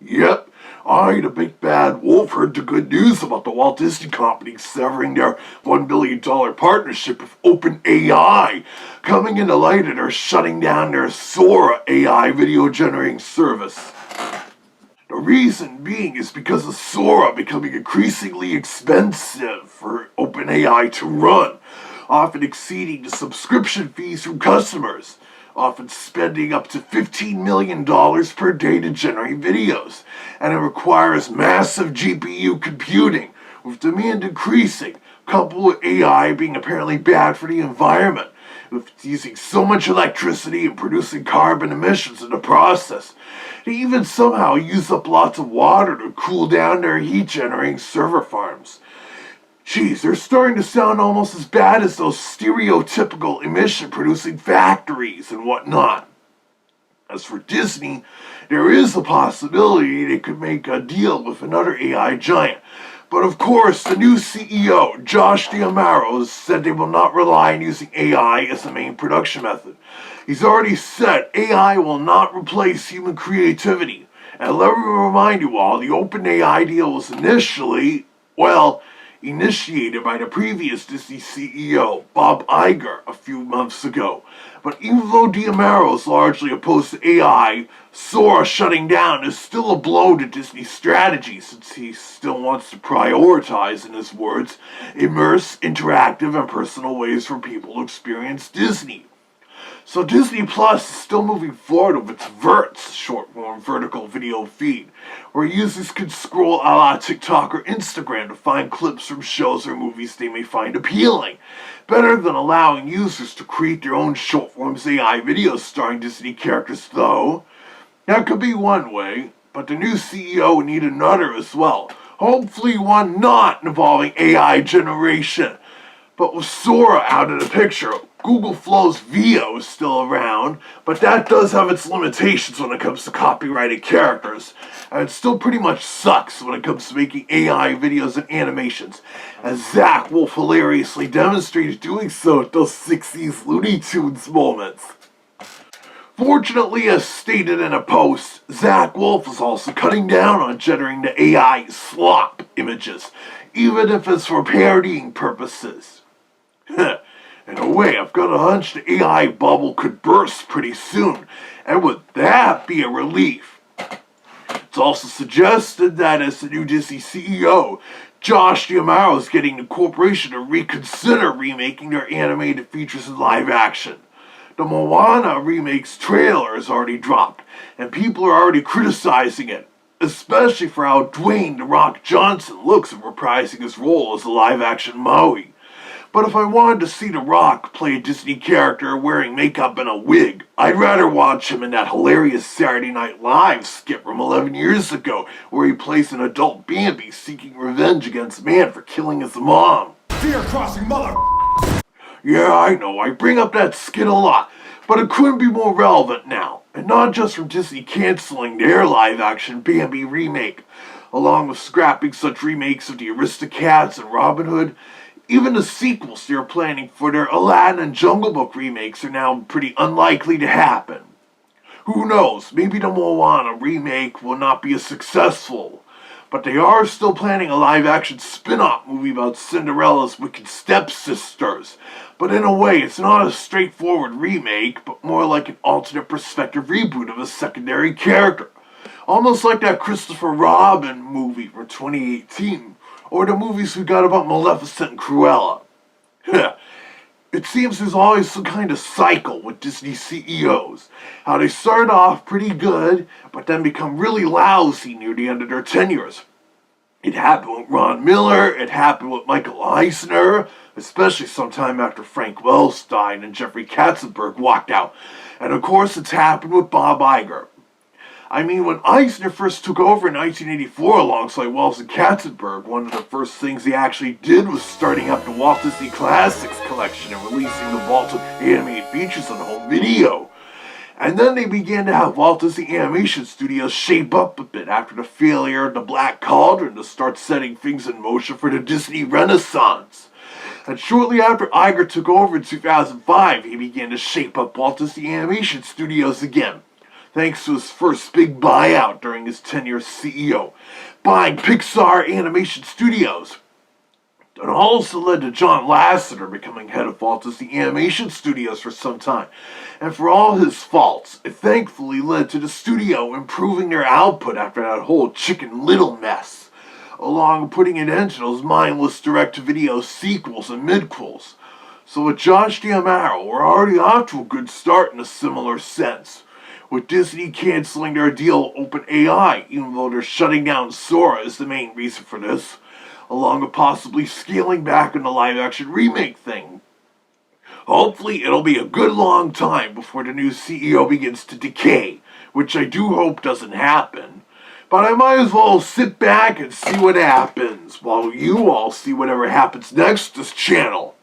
Yep, I, the big bad wolf, heard the good news about the Walt Disney Company severing their $1 billion partnership with OpenAI, coming into light that they're shutting down their Sora AI video generating service. The reason being is because of Sora becoming increasingly expensive for OpenAI to run, often exceeding the subscription fees from customers, often spending up to $15 million per day to generate videos, and it requires massive GPU computing, with demand increasing, coupled with AI being apparently bad for the environment, with using so much electricity and producing carbon emissions in the process. They even somehow use up lots of water to cool down their heat-generating server farms. Geez, they're starting to sound almost as bad as those stereotypical emission-producing factories and whatnot. As for Disney, there is a possibility they could make a deal with another AI giant. But of course, the new CEO, Josh D'Amaro, said they will not rely on using AI as the main production method. He's already said AI will not replace human creativity. And let me remind you all, the OpenAI deal was initiated by the previous Disney CEO, Bob Iger, a few months ago. But even though D'Amaro is largely opposed to AI, Sora shutting down is still a blow to Disney's strategy, since he still wants to prioritize, in his words, immerse, interactive, and personal ways for people to experience Disney. So Disney Plus is still moving forward with its VERTS, short-form vertical video feed, where users can scroll a la TikTok or Instagram to find clips from shows or movies they may find appealing. Better than allowing users to create their own short-form AI videos starring Disney characters, though. That could be one way, but the new CEO would need another as well. Hopefully one not involving AI generation. But with Sora out of the picture, Google Flow's VO is still around, but that does have its limitations when it comes to copyrighted characters, and it still pretty much sucks when it comes to making AI videos and animations, as Zach Wolf hilariously demonstrated doing so at those 60s Looney Tunes moments. Fortunately, as stated in a post, Zach Wolf is also cutting down on generating the AI slop images, even if it's for parodying purposes. In a way, I've got a hunch the AI bubble could burst pretty soon, and would that be a relief? It's also suggested that as the new Disney CEO, Josh D'Amaro is getting the corporation to reconsider remaking their animated features in live action. The Moana remakes trailer is already dropped, and people are already criticizing it, especially for how Dwayne "The Rock" Johnson looks in reprising his role as a live-action Maui. But if I wanted to see The Rock play a Disney character wearing makeup and a wig, I'd rather watch him in that hilarious Saturday Night Live skit from 11 years ago, where he plays an adult Bambi seeking revenge against man for killing his mom. Fear-crossing mother... Yeah, I know, I bring up that skit a lot, but it couldn't be more relevant now. And not just from Disney canceling their live-action Bambi remake, along with scrapping such remakes of the Aristocats and Robin Hood. Even the sequels they're planning for their Aladdin and Jungle Book remakes are now pretty unlikely to happen. Who knows, maybe the Moana remake will not be as successful, but they are still planning a live-action spin-off movie about Cinderella's wicked stepsisters. But in a way, it's not a straightforward remake, but more like an alternate perspective reboot of a secondary character. Almost like that Christopher Robin movie from 2018, or the movies we got about Maleficent and Cruella. It seems there's always some kind of cycle with Disney CEOs. How they start off pretty good, but then become really lousy near the end of their tenures. It happened with Ron Miller, it happened with Michael Eisner, especially sometime after Frank Wells died and Jeffrey Katzenberg walked out. And of course it's happened with Bob Iger. I mean, when Eisner first took over in 1984 alongside Wells and Katzenberg, one of the first things he actually did was starting up the Walt Disney Classics collection and releasing the vault of animated features on home video. And then they began to have Walt Disney Animation Studios shape up a bit after the failure of the Black Cauldron to start setting things in motion for the Disney Renaissance. And shortly after Iger took over in 2005, he began to shape up Walt Disney Animation Studios again, thanks to his first big buyout during during his tenure as CEO, buying Pixar Animation Studios. It also led to John Lasseter becoming head of Walt Disney Animation Studios for some time. And for all his faults, it thankfully led to the studio improving their output after that whole Chicken Little mess, along with putting an end to those mindless direct-to-video sequels and midquels. So with Josh D'Amaro, we're already off to a good start in a similar sense, with Disney canceling their deal with OpenAI, even though they're shutting down Sora is the main reason for this, along with possibly scaling back on the live-action remake thing. Hopefully it'll be a good long time before the new CEO begins to decay, which I do hope doesn't happen. But I might as well sit back and see what happens, while you all see whatever happens next to this channel.